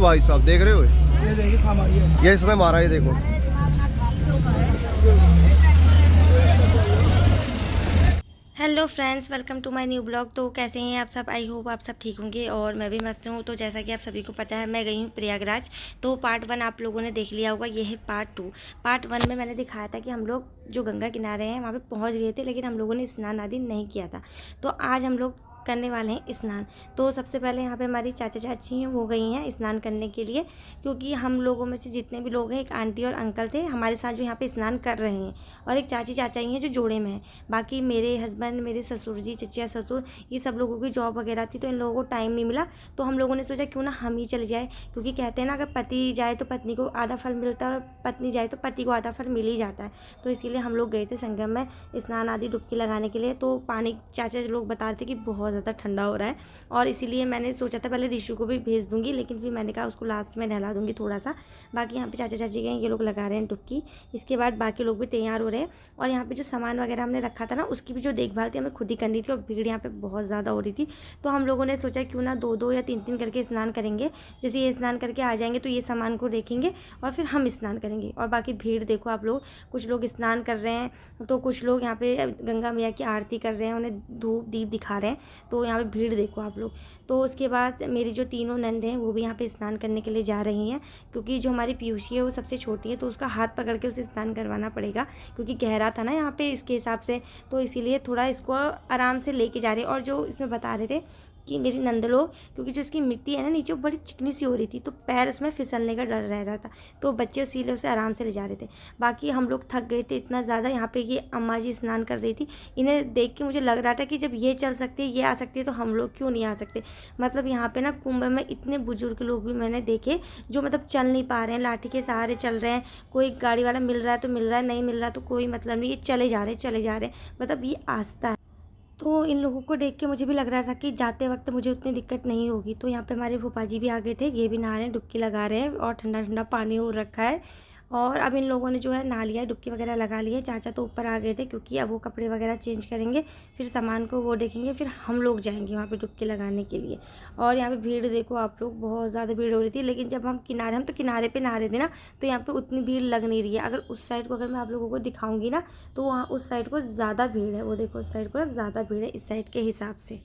भाई साहब, देख रहे हो? ये देखिए हमारी ये इसने मारा, ये देखो। Hello friends, welcome to my new blog. तो कैसे हैं आप सब? आई होप आप सब ठीक होंगे और मैं भी मस्त हूँ। तो जैसा कि आप सभी को पता है, मैं गई हूँ प्रयागराज। तो पार्ट 1 आप लोगों ने देख लिया होगा, ये है पार्ट 2। पार्ट 1 में मैंने दिखाया था कि हम लोग जो गंगा किनारे हैं वहाँ पे पहुँच गए थे, लेकिन हम लोगों ने स्नान आदि नहीं किया था। तो आज हम लोग करने वाले हैं स्नान। तो सबसे पहले यहाँ पे हमारी चाचा चाची हैं, वो गई हैं स्नान करने के लिए, क्योंकि हम लोगों में से जितने भी लोग हैं, एक आंटी और अंकल थे हमारे साथ जो यहाँ पे स्नान कर रहे हैं, और एक चाची चाचा ही हैं जो जोड़े में हैं। बाकी मेरे हस्बैंड, मेरे ससुर जी, चचिया ससुर, ये सब लोगों की जॉब वगैरह थी, तो इन लोगों को टाइम नहीं मिला। तो हम लोगों ने सोचा क्यों ना हम ही चले जाए, क्योंकि कहते हैं ना, अगर पति जाए तो पत्नी को आधा फल मिलता है और पत्नी जाए तो पति को आधा फल मिल ही जाता है। तो इसीलिए हम लोग गए थे संगम में स्नान आदि डुबकी लगाने के लिए। तो पानी चाचा लोग बता रहे थे कि बहुत ज़्यादा ठंडा हो रहा है, और इसीलिए मैंने सोचा था पहले ऋषु को भी भेज दूंगी, लेकिन फिर मैंने कहा उसको लास्ट में नहला दूंगी थोड़ा सा। बाकी यहाँ पे चाचा चाची गए, ये लोग लगा रहे हैं डुबकी। इसके बाद बाकी लोग भी तैयार हो रहे हैं, और यहाँ पे जो सामान वगैरह हमने रखा था ना, उसकी भी जो देखभाल थी हमें खुद ही करनी थी, और भीड़ यहाँ पे बहुत ज़्यादा हो रही थी। तो हम लोगों ने सोचा क्यों ना 2-2 या 3-3 करके स्नान करेंगे। जैसे ये स्नान करके आ जाएंगे तो ये सामान को देखेंगे और फिर हम स्नान करेंगे। और बाकी भीड़ देखो आप लोग, कुछ लोग स्नान कर रहे हैं, तो कुछ लोग यहाँ पे गंगा मैया की आरती कर रहे हैं, उन्हें धूप दीप दिखा रहे हैं। तो यहाँ पे भीड़ देखो आप लोग। तो उसके बाद मेरी जो तीनों नंद हैं वो भी यहाँ पे स्नान करने के लिए जा रही हैं, क्योंकि जो हमारी पीयूषी है वो सबसे छोटी है, तो उसका हाथ पकड़ के उसे स्नान करवाना पड़ेगा, क्योंकि गहरा था ना यहाँ पे इसके हिसाब से। तो इसीलिए थोड़ा इसको आराम से लेके जा रहे हैं। और जो इसमें बता रहे थे कि मेरी नंद लोग, क्योंकि जो इसकी मिट्टी है ना नीचे, वो बड़ी चिकनी सी हो रही थी, तो पैर उसमें फिसलने का डर रह रहा था, तो बच्चे इसीलिए उसे आराम से ले जा रहे थे। बाकी हम लोग थक गए थे इतना ज़्यादा। यहाँ पे ये अम्मा जी स्नान कर रही थी, इन्हें देख के मुझे लग रहा था कि जब ये चल सकती है, ये आ सकती है, तो हम लोग क्यों नहीं आ सकते। मतलब यहाँ पे ना कुंभ में इतने बुजुर्ग लोग भी मैंने देखे जो मतलब चल नहीं पा रहे हैं, लाठी के सहारे चल रहे हैं। कोई गाड़ी वाला मिल रहा है तो मिल रहा है, नहीं मिल रहा तो कोई मतलब नहीं, ये चले जा रहे हैं। मतलब ये आस्था है। तो इन लोगों को देख के मुझे भी लग रहा था कि जाते वक्त मुझे उतनी दिक्कत नहीं होगी। तो यहाँ पे हमारे फूफा जी भी आ गए थे, ये भी नहा रहे हैं, डुबकी लगा रहे हैं, और ठंडा ठंडा पानी हो रखा है। और अब इन लोगों ने जो है नहा लिया, डुबकी वगैरह लगा ली है। चाचा तो ऊपर आ गए थे, क्योंकि अब वो कपड़े वगैरह चेंज करेंगे, फिर सामान को वो देखेंगे, फिर हम लोग जाएंगे वहाँ पे डुबकी लगाने के लिए। और यहाँ पे भीड़ देखो आप लोग, बहुत ज़्यादा भीड़ हो रही थी। लेकिन जब हम तो किनारे पे नहा रहे थे ना, तो यहाँ पे उतनी भीड़ लग नहीं रही है। अगर उस साइड को अगर मैं आप लोगों को दिखाऊंगी ना, तो वहाँ उस साइड को ज़्यादा भीड़ है। वो देखो उस साइड को ना ज़्यादा भीड़ है इस साइड के हिसाब से।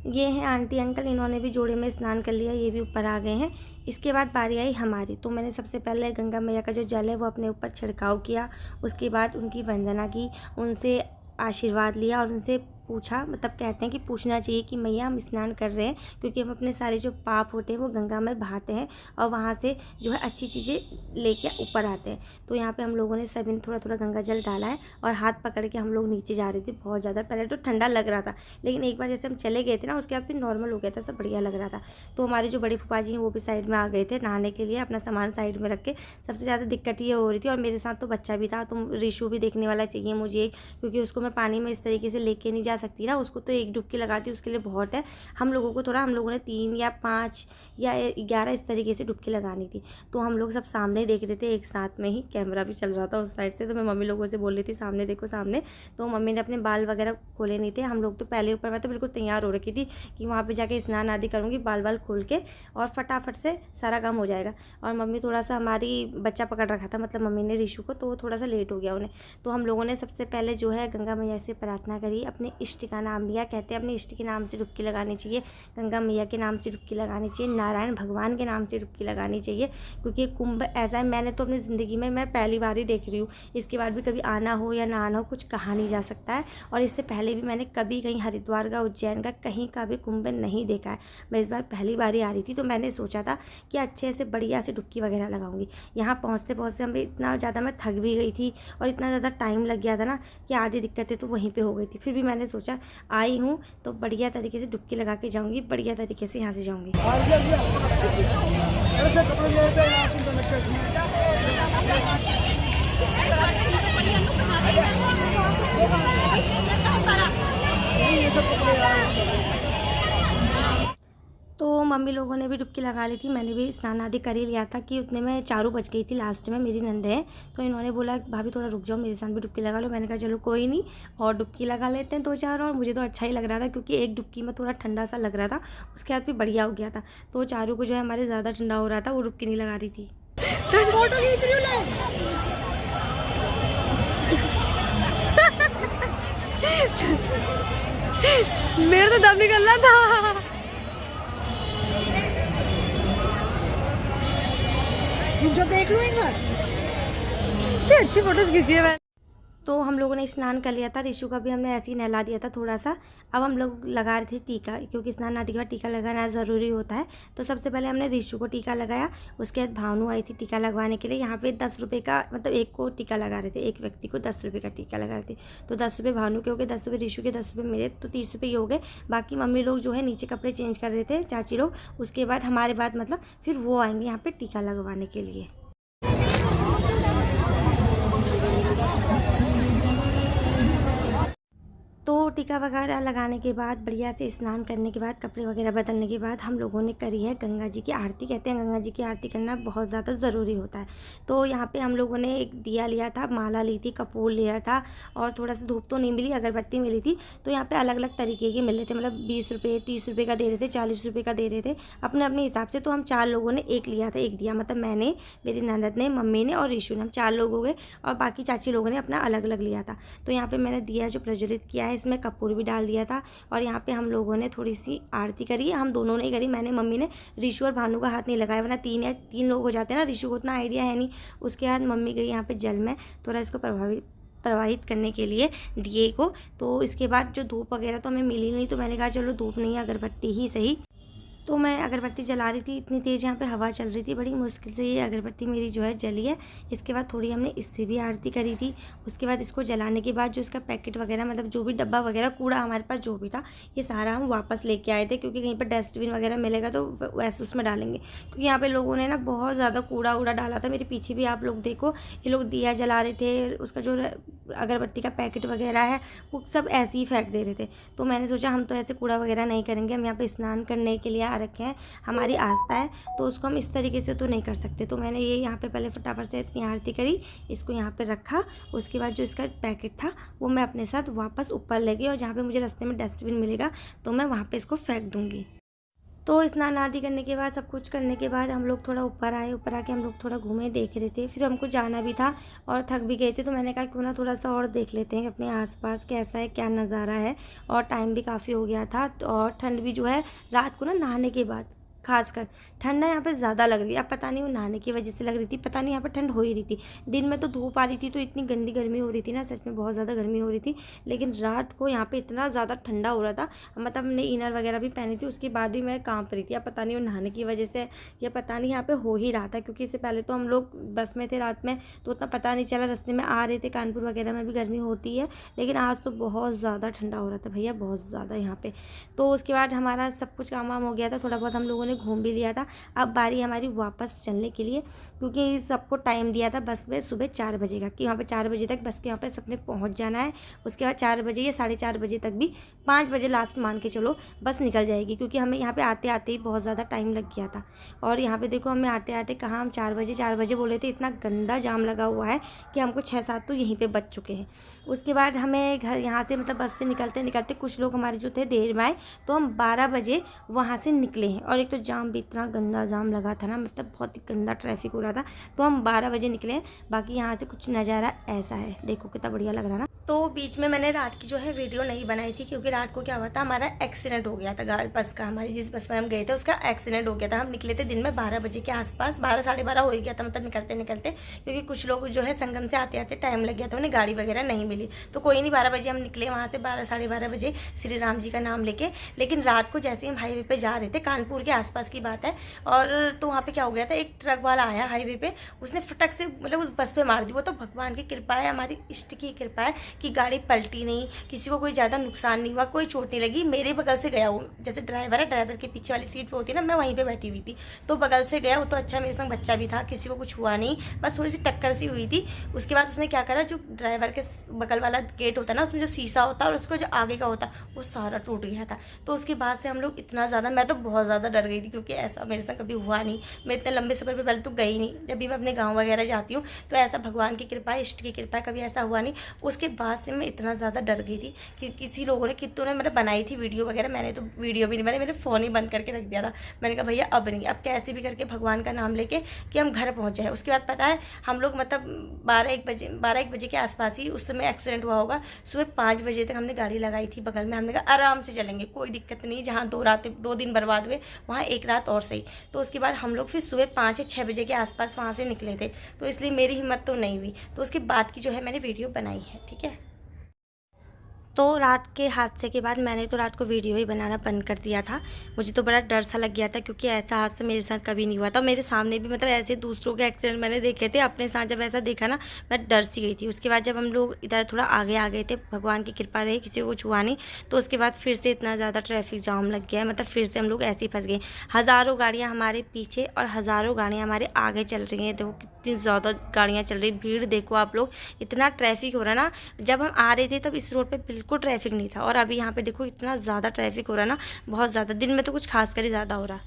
ये हैं आंटी अंकल, इन्होंने भी जोड़े में स्नान कर लिया, ये भी ऊपर आ गए हैं। इसके बाद बारी आई हमारी। तो मैंने सबसे पहले गंगा मैया का जो जल है वो अपने ऊपर छिड़काव किया। उसके बाद उनकी वंदना की, उनसे आशीर्वाद लिया, और उनसे पूछा, मतलब कहते हैं कि पूछना चाहिए कि मैया हम स्नान कर रहे हैं, क्योंकि हम अपने सारे जो पाप होते हैं वो गंगा में बहाते हैं, और वहाँ से जो है अच्छी चीज़ें लेके ऊपर आते हैं। तो यहाँ पे हम लोगों ने सभी ने थोड़ा थोड़ा गंगा जल डाला है, और हाथ पकड़ के हम लोग नीचे जा रहे थे। बहुत ज़्यादा पहले तो ठंडा लग रहा था, लेकिन एक बार जैसे हम चले गए थे ना, उसके बाद फिर नॉर्मल हो गया था, सब बढ़िया लग रहा था। तो हमारे जो बड़े फूफा जी हैं वो भी साइड में आ गए थे नहाने के लिए, अपना सामान साइड में रख के। सबसे ज़्यादा दिक्कत ये हो रही थी, और मेरे साथ तो बच्चा भी था, तो ऋषु भी देखने वाला चाहिए मुझे, क्योंकि उसको मैं पानी में इस तरीके से लेके नहीं जा सकती ना। उसको तो एक डुबकी लगाती उसके लिए बहुत है। हम लोगों ने 3 या 5 या 11 इस तरीके से डुबकी लगानी थी। तो हम लोग सब सामने देख रहे थे एक साथ में ही, कैमरा भी चल रहा था उस साइड से। तो मैं मम्मी लोगों से बोल रही थी सामने देखो सामने। तो मम्मी ने अपने बाल वगैरह खोले नहीं थे। हम लोग तो पहले ऊपर, मैं तो बिल्कुल तैयार हो रखी थी कि वहाँ पर जाके स्नान आदि करूँगी, बाल खोल के, और फटाफट से सारा काम हो जाएगा। और मम्मी थोड़ा सा, हमारी बच्चा पकड़ रखा था, मतलब मम्मी ने ऋषु को, तो वो थोड़ा सा लेट हो गया उन्हें। तो हम लोगों ने सबसे पहले जो है गंगा मैया से प्रार्थना करी, अपने इष्ट का नाम लिया। कहते हैं अपने इष्ट के नाम से डुबकी लगानी चाहिए, गंगा मैया के नाम से डुबकी लगानी चाहिए, नारायण भगवान के नाम से डुबकी लगानी चाहिए, क्योंकि कुंभ ऐसा है, मैंने तो अपनी ज़िंदगी में मैं पहली बार ही देख रही हूँ। इसके बाद भी कभी आना हो या ना आना हो, कुछ कहा नहीं जा सकता है। और इससे पहले भी मैंने कभी कहीं हरिद्वार का, उज्जैन का, कहीं का भी कुंभ नहीं देखा है। मैं इस बार पहली बार ही आ रही थी, तो मैंने सोचा था कि अच्छे से बढ़िया से डुबकी वगैरह लगाऊंगी। यहाँ पहुँचते पहुँचते हम इतना ज़्यादा मैं थक भी गई थी, और इतना ज़्यादा टाइम लग गया था ना, कि आधी दिक्कतें तो वहीं पे हो गई थी। फिर भी मैंने सोचा आई हूँ तो बढ़िया तरीके से डुबकी लगा के जाऊँगी, बढ़िया तरीके से यहाँ से जाऊँगी। तो मम्मी लोगों ने भी डुबकी लगा ली थी, मैंने भी स्नान आदि कर ही लिया था कि उतने में 4 बज गई थी। लास्ट में मेरी नंद है तो इन्होंने बोला भाभी थोड़ा रुक जाओ, मेरे साथ भी डुबकी लगा लो। मैंने कहा चलो कोई नहीं, और डुबकी लगा लेते हैं 2-4। और मुझे तो अच्छा ही लग रहा था क्योंकि एक डुबकी में थोड़ा ठंडा सा लग रहा था, उसके बाद भी बढ़िया हो गया था। तो चारू को जो है हमारे ज़्यादा ठंडा हो रहा था, वो डुबकी नहीं लगा रही थी। मेरा तो दम निकल रहा था। जो देख लो एक बार, कितनी अच्छी फोटोज खींची है मैं। तो हम लोगों ने स्नान कर लिया था, ऋषु का भी हमने ऐसे ही नहला दिया था थोड़ा सा। अब हम लोग लगा रहे थे टीका, क्योंकि स्नान आदि के बाद टीका लगाना ज़रूरी होता है। तो सबसे पहले हमने ऋषु को टीका लगाया, उसके बाद भानु आई थी टीका लगवाने के लिए। यहाँ पे 10 रुपये का, मतलब एक को टीका लगा रहे थे, एक व्यक्ति को 10 रुपये का टीका लगा रहे थे। तो 10 रुपये भानु के हो गए, 10 रुपये ऋषु के, 10 रुपये मेरे, तो 30 रुपये हो गए। बाकी मम्मी लोग जो है नीचे कपड़े चेंज कर रहे थे, चाची लोग। उसके बाद हमारे बाद मतलब फिर वो आएंगे यहाँ पर टीका लगवाने के लिए। तो टीका वगैरह लगाने के बाद, बढ़िया से स्नान करने के बाद, कपड़े वगैरह बदलने के बाद हम लोगों ने करी है गंगा जी की आरती। कहते हैं गंगा जी की आरती करना बहुत ज़्यादा ज़रूरी होता है। तो यहाँ पे हम लोगों ने एक दिया लिया था, माला ली थी, कपूर लिया था, और थोड़ा सा धूप तो नहीं मिली, अगरबत्ती मिली थी। तो यहाँ पे अलग अलग तरीके के मिल रहे थे, मतलब 20 रुपये, 30 रुपये का दे रहे थे, 40 रुपये का दे रहे थे, अपने अपने हिसाब से। तो हम 4 लोगों ने एक लिया था, एक दिया, मतलब मैंने, मेरी ननद ने, मम्मी ने और ऋषु ने, हम 4 लोग हो गए। और बाकी चाची लोगों ने अपना अलग अलग लिया था। तो यहाँ पर मैंने दिया जो प्रज्वलित किया है, इसमें कपूर भी डाल दिया था। और यहाँ पे हम लोगों ने थोड़ी सी आरती करी है, हम दोनों ने ही करी, मैंने, मम्मी ने। ऋषु और भानु का हाथ नहीं लगाया, वरना 3 लोग हो जाते हैं ना, ऋषु को उतना आइडिया है नहीं। उसके बाद मम्मी गई यहाँ पे जल में थोड़ा इसको प्रवाहित करने के लिए दिए को। तो इसके बाद जो धूप वगैरह तो हमें मिली नहीं, तो मैंने कहा चलो धूप नहीं, अगरबत्ती ही सही। तो मैं अगरबत्ती जला रही थी, इतनी तेज़ यहाँ पे हवा चल रही थी, बड़ी मुश्किल से ये अगरबत्ती मेरी जो है जली है। इसके बाद थोड़ी हमने इससे भी आरती करी थी। उसके बाद इसको जलाने के बाद जो इसका पैकेट वगैरह, मतलब जो भी डब्बा वगैरह, कूड़ा हमारे पास जो भी था, ये सारा हम वापस लेके आए थे, क्योंकि कहीं पर डस्टबिन वगैरह मिलेगा तो वैसे उसमें डालेंगे। क्योंकि यहाँ पर लोगों ने ना बहुत ज़्यादा कूड़ा उड़ा डाला था। मेरे पीछे भी आप लोग देखो, ये लोग दिया जला रहे थे, उसका जो अगरबत्ती का पैकेट वगैरह है वो सब ऐसे ही फेंक दे रहे थे। तो मैंने सोचा हम तो ऐसे कूड़ा वगैरह नहीं करेंगे, हम यहाँ पे स्नान करने के लिए आ रखे हैं, हमारी आस्था है, तो उसको हम इस तरीके से तो नहीं कर सकते। तो मैंने ये यहाँ पे पहले फटाफट से इतनी आरती करी, इसको यहाँ पे रखा। उसके बाद जो इसका पैकेट था वो मैं अपने साथ वापस ऊपर ले गई, और जहाँ पे मुझे रास्ते में डस्टबिन मिलेगा तो मैं वहाँ पे इसको फेंक दूँगी। तो स्नान आदि करने के बाद, सब कुछ करने के बाद हम लोग थोड़ा ऊपर आए। ऊपर आके हम लोग थोड़ा घूमे, देख रहे थे, फिर हमको जाना भी था और थक भी गए थे। तो मैंने कहा क्यों ना थोड़ा सा और देख लेते हैं अपने आसपास कैसा है, क्या नज़ारा है। और टाइम भी काफ़ी हो गया था, और ठंड भी जो है रात को ना नहाने के बाद खासकर ठंडा यहाँ पे ज़्यादा लग रही है। अब पता नहीं वो नहाने की वजह से लग रही थी, पता नहीं यहाँ पर ठंड हो ही रही थी। दिन में तो धूप आ रही थी तो इतनी गंदी गर्मी हो रही थी ना, सच में बहुत ज़्यादा गर्मी हो रही थी। लेकिन रात को यहाँ पे इतना ज़्यादा ठंडा हो रहा था, मतलब हमने इनर वगैरह भी पहनी थी, उसके बाद भी मैं काँप रही थी। अब पता नहीं वो नहाने की वजह से या पता नहीं यहाँ पर हो ही रहा था, क्योंकि इससे पहले तो हम लोग बस में थे रात में, तो उतना पता नहीं चला, रास्ते में आ रहे थे। कानपुर वगैरह में भी गर्मी होती है, लेकिन आज तो बहुत ज़्यादा ठंडा हो रहा था भैया, बहुत ज़्यादा यहाँ पर। तो उसके बाद हमारा सब कुछ काम वाम हो गया था, थोड़ा बहुत हम लोगों ने घूम भी लिया था। अब बारी हमारी वापस चलने के लिए, क्योंकि सबको टाइम दिया था बस में सुबह 4 बजे का, कि वहाँ पे 4 बजे तक बस के वहाँ पे सबने पहुँच जाना है। उसके बाद 4 बजे या 4:30 बजे तक भी, 5 बजे लास्ट मान के चलो बस निकल जाएगी, क्योंकि हमें यहाँ पे आते आते ही बहुत ज़्यादा टाइम लग गया था। और यहाँ पे देखो हमें आते आते कहाँ, हम 4 बजे बोले थे, इतना गंदा जाम लगा हुआ है कि हमको 6-7 तो यहीं पर बच चुके हैं। उसके बाद हमें घर यहाँ से, मतलब बस से निकलते निकलते कुछ लोग हमारे जो थे देर में आए, तो हम 12 बजे वहाँ से निकले हैं। और एक तो जाम भी इतना गंदा जाम लगा था ना, मतलब बहुत ही गंदा ट्रैफिक हो रहा था। तो हम 12 बजे निकले हैं। बाकी यहाँ से कुछ नज़ारा ऐसा है, देखो कितना बढ़िया लग रहा है ना। तो बीच में मैंने रात की जो है वीडियो नहीं बनाई थी, क्योंकि रात को क्या हुआ था, हमारा एक्सीडेंट हो गया था गाड़ी बस का, हमारी जिस बस में हम गए थे उसका एक्सीडेंट हो गया था। हम निकले थे दिन में 12 बजे के आसपास, 12 साढ़े 12 हो ही गया था, मतलब निकलते निकलते, क्योंकि कुछ लोग जो है संगम से आते आते टाइम लग गया था, उन्हें गाड़ी वगैरह नहीं मिली। तो कोई नहीं, 12 बजे हम निकले वहाँ से, 12 साढ़े 12 बजे श्री राम जी का नाम लेके। लेकिन रात को जैसे ही हम हाईवे पे जा रहे थे, कानपुर के आसपास की बात है, और तो वहाँ पे क्या हो गया था, एक ट्रक वाला आया हाईवे पे, उसने फटक से मतलब उस बस पे मार दी। वो तो भगवान की कृपा है, हमारी इष्ट की कृपा है कि गाड़ी पलटी नहीं, किसी को कोई ज़्यादा नुकसान नहीं हुआ, कोई चोट नहीं लगी। मेरे बगल से गया वो, जैसे ड्राइवर है, ड्राइवर के पीछे वाली सीट पे होती है ना, मैं वहीं पे बैठी हुई थी, तो बगल से गया वो तो अच्छा, मेरे संग बच्चा भी था, किसी को कुछ हुआ नहीं, बस थोड़ी सी टक्कर सी हुई थी। उसके बाद उसने क्या करा, जो ड्राइवर के बगल वाला गेट होता है ना, उसमें जो शीशा होता है और उसको जो आगे का होता है वो सारा टूट गया था। तो उसके बाद से हम लोग इतना ज़्यादा, मैं तो बहुत ज़्यादा डर गई रही थी, क्योंकि ऐसा मेरे साथ कभी हुआ नहीं। मैं इतने लंबे सफ़र पर पहले तो गई नहीं, जब भी मैं अपने गाँव वगैरह जाती हूँ तो ऐसा भगवान की कृपा, इष्ट की कृपा, कभी ऐसा हुआ नहीं। उसके बाद से मैं इतना ज़्यादा डर गई थी कि किसी लोगों ने, कितनों ने मतलब बनाई थी वीडियो वगैरह, मैंने तो वीडियो भी नहीं बनाई, मैंने फ़ोन ही बंद करके रख दिया था। मैंने कहा भैया अब नहीं, अब कैसे भी करके भगवान का नाम लेके कि हम घर पहुँच जाए। उसके बाद पता है हम लोग मतलब 12-1 बजे के आसपास ही उस समय एक्सीडेंट हुआ होगा। सुबह 5 बजे तक हमने गाड़ी लगाई थी बगल में, हमने कहा आराम से चलेंगे, कोई दिक्कत नहीं, जहाँ 2 दिन बर्बाद हुए वहाँ 1 रात और सही। तो उसके बाद हम लोग फिर सुबह 5 या 6 बजे के आसपास वहाँ से निकले थे, तो इसलिए मेरी हिम्मत तो नहीं हुई। तो उसके बाद की जो है मैंने वीडियो बनाई है, ठीक है। तो रात के हादसे के बाद मैंने तो रात को वीडियो ही बनाना बंद कर दिया था। मुझे तो बड़ा डर सा लग गया था, क्योंकि ऐसा हादसा मेरे साथ कभी नहीं हुआ था। मेरे सामने भी मतलब ऐसे दूसरों के एक्सीडेंट मैंने देखे थे, अपने साथ जब ऐसा देखा ना मैं डर सी गई थी। उसके बाद जब हम लोग इधर थोड़ा आगे आ गए थे, भगवान की कृपा रही, किसी को कुछ हुआ नहीं, तो उसके बाद फिर से इतना ज़्यादा ट्रैफिक जाम लग गया है, मतलब फिर से हम लोग ऐसे ही फंस गए। हज़ारों गाड़ियाँ हमारे पीछे और हज़ारों गाड़ियाँ हमारे आगे चल रही हैं। देखो कितनी ज़्यादा गाड़ियाँ चल रही, भीड़ देखो आप लोग, इतना ट्रैफिक हो रहा ना। जब हम आ रहे थे तब इस रोड पे बिल्कुल ट्रैफिक नहीं था, और अभी यहाँ पे देखो इतना ज़्यादा ट्रैफिक हो रहा ना, बहुत ज़्यादा। दिन में तो कुछ खास कर ही ज़्यादा हो रहा।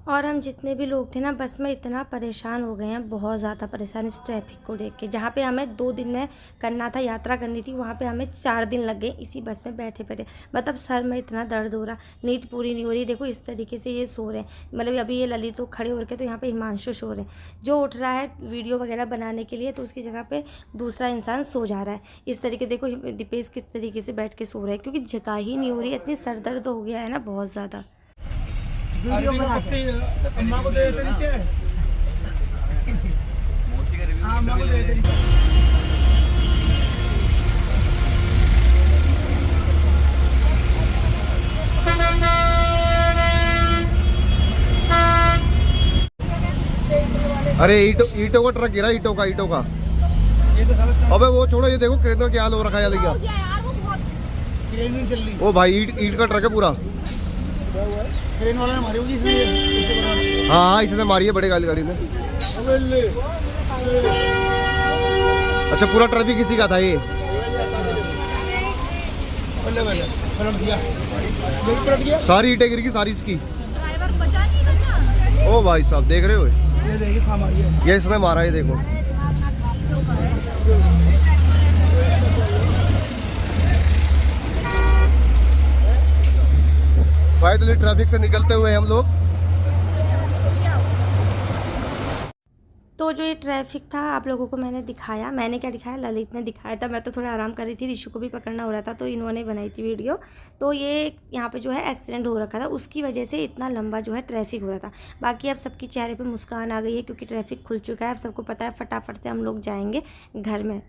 और हम जितने भी लोग थे ना बस में, इतना परेशान हो गए हैं, बहुत ज़्यादा परेशान इस ट्रैफिक को देख के। जहाँ पे हमें 2 दिन में करना था, यात्रा करनी थी, वहाँ पे हमें 4 दिन लग गए इसी बस में बैठे बैठे। मतलब सर में इतना दर्द हो रहा, नींद पूरी नहीं हो रही। देखो इस तरीके से ये सो रहे हैं, मतलब अभी ये ललित लोग खड़े होकर, तो यहाँ पे हिमांशु सो रहे हैं। जो उठ रहा है वीडियो वगैरह बनाने के लिए, तो उसकी जगह पे दूसरा इंसान सो जा रहा है। इस तरीके देखो दीपेश किस तरीके से बैठ के सो रहे हैं, क्योंकि जगह ही नहीं हो रही, इतनी सर दर्द हो गया है ना बहुत ज़्यादा। वीडियो बना के अम्मा को दे देते नीचे। हाँ अम्मा को दे देते नीचे। अरे ईटों का ट्रक गिरा, ईटों का ये तो साला अबे वो छोड़ो, ये देखो क्रेन का क्या हाल हो रखा है यार। क्रेन नहीं चल रही। ओ भाई ईट का ट्रक है पूरा। क्रेन वाला ने मारी होगी इसलिए। हाँ इसने मारी है बड़े गाड़ी में। अच्छा पूरा ट्रैफिक इसी का था ये। पलट गया। सारी ईटें गिर गई, सारी इसकी। ड्राइवर बचा नहीं था। ओ भाई साहब देख रहे हो, ये देखिए कहाँ मारी है। ये इसने मारा है, देखो। फाइनली ट्रैफिक से निकलते हुए हम लोग, तो जो ये ट्रैफिक था आप लोगों को मैंने दिखाया। मैंने क्या दिखाया, ललित ने दिखाया था। मैं तो थोड़ा आराम कर रही थी, ऋषु को भी पकड़ना हो रहा था, तो इन्होंने बनाई थी वीडियो। तो ये यहाँ पे जो है एक्सीडेंट हो रखा था, उसकी वजह से इतना लंबा जो है ट्रैफिक हो रहा था। बाकी अब सबके चेहरे पे मुस्कान आ गई है, क्योंकि ट्रैफिक खुल चुका है। अब सबको पता है फटाफट से हम लोग जाएंगे घर में।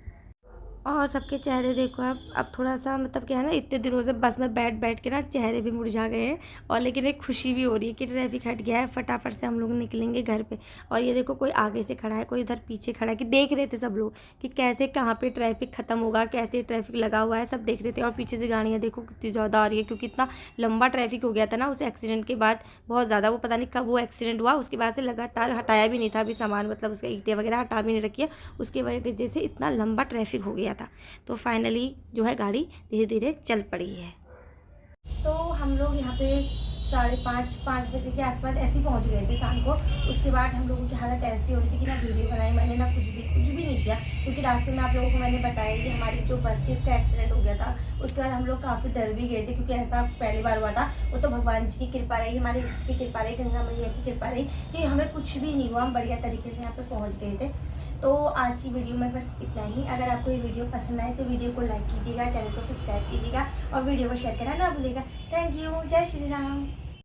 और सबके चेहरे देखो अब थोड़ा सा मतलब क्या है ना, इतने दिनों से बस में बैठ के ना चेहरे भी मुरझा गए हैं। और लेकिन एक खुशी भी हो रही है कि ट्रैफिक हट गया है, फटाफट से हम लोग निकलेंगे घर पे। और ये देखो कोई आगे से खड़ा है, कोई इधर पीछे खड़ा है, कि देख रहे थे सब लोग कि कैसे कहाँ पे ट्रैफिक ख़त्म होगा, कैसे ट्रैफिक लगा हुआ है, सब देख रहे थे। और पीछे से गाड़ियाँ देखो कितनी ज़्यादा आ रही है, क्योंकि इतना लंबा ट्रैफिक हो गया था ना उस एक्सीडेंट के बाद, बहुत ज़्यादा। वो पता नहीं कब वो एक्सीडेंट हुआ, उसके बाद से लगातार हटाया भी नहीं था अभी सामान, मतलब उसका ईंटें वगैरह हटा भी नहीं रखी है, उसकी वजह से इतना लंबा ट्रैफिक हो गया था। तो फाइनली जो है गाड़ी धीरे धीरे चल पड़ी है। तो हम लोग यहाँ पे 5:30 बजे के आसपास ऐसे ही पहुँच गए थे शाम को। उसके बाद हम लोगों की हालत ऐसी हो रही थी कि ना वीडियो बनाई मैंने, ना कुछ भी नहीं किया, क्योंकि रास्ते में आप लोगों को मैंने बताया कि हमारी जो बस थी उसका एक्सीडेंट हो गया था। उसके बाद हम लोग काफ़ी डर भी गए थे, क्योंकि ऐसा पहली बार हुआ था। वो तो भगवान जी की कृपा रही, हमारे इष्ट की कृपा रही, गंगा मैया की कृपा रही कि हमें कुछ भी नहीं हुआ, हम बढ़िया तरीके से यहाँ पे पहुँच गए थे। तो आज की वीडियो में बस इतना ही। अगर आपको ये वीडियो पसंद आए तो वीडियो को लाइक कीजिएगा, चैनल को सब्सक्राइब कीजिएगा और वीडियो को शेयर करना ना भूलिएगा। Thank you. जय श्री राम।